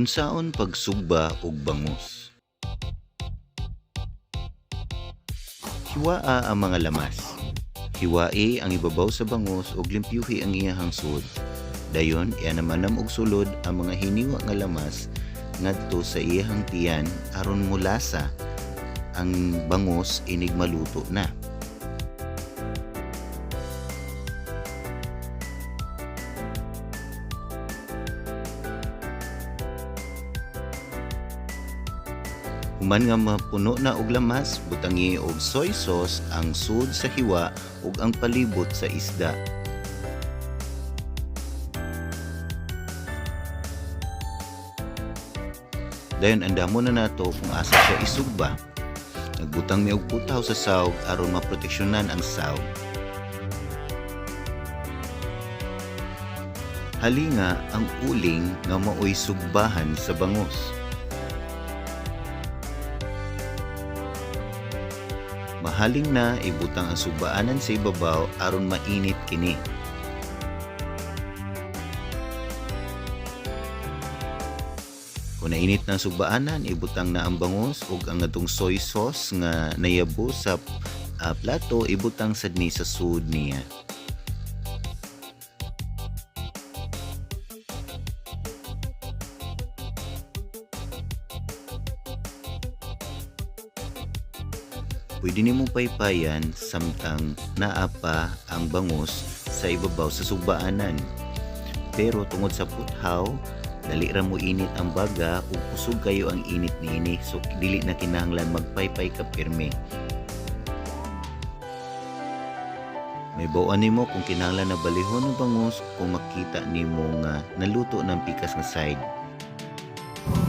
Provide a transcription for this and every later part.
Unsaon pagsugba og bangus? Hiwaa ang mga lamas. Hiwae ang ibabaw sa bangus ug limpyuhi ang iyahang sud. Dayon ianamanam og sulod ang mga hiniwa nga lamas ngadto sa iyahang tiyan aron mulasa ang bangus inig maluto na. Human nga mapuno na og lamas, butangi og soy sauce ang sud sa hiwa ug ang palibot sa isda. Dayon andamon na nato kung asa siya isugba. Nagbutang mi og butaw sa sawg aron maproteksyonan ang sawg. Halinga ang uling nga maoy sugbahan sa bangus. Mahaling na ibutang ang sugbaanan sa ibabaw aron mainit kini. Kung nainit na ang sugbaanan, ibutang na ang bangus ug ang atong soy sauce nga nayabo sa plato ibutang sad ni sa sud niya. Pwede nimo paypayan samtang naa pa ang bangus sa ibabaw sa sugbaanan. Pero tungod sa puthaw, dali ra mo init ang baga ug kusog kayo ang init niini, so dili na kinahanglan magpaypay ka pirme. May bawaan nimo kung kinahanglan na balihon ang bangus kung makita nimo nga naluto ng pikas nga side.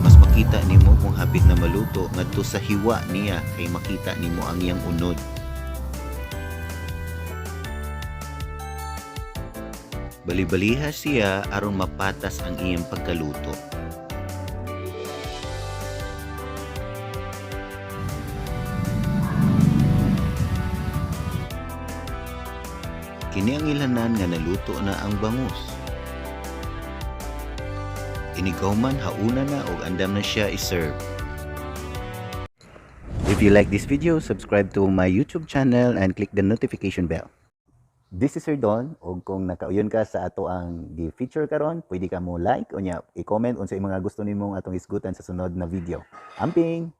Mas makita nimo kung hapit na maluto ngadto sa hiwa niya kay makita nimo ang iyang unod. Bali-baliha siya aron mapatas ang iyang pagkaluto. Kini ang ilanan nga naluto na ang bangus. Inigaw man, hauna na o andam na siya i-serve. If you like this video, subscribe to my YouTube channel and click the notification bell. This is Sir Don, o kung nakauyon ka sa ato ang gi-feature karon, pwede ka mo like o nya i-comment unsa mga gusto nimong atong isgutan sa sunod na video. Amping!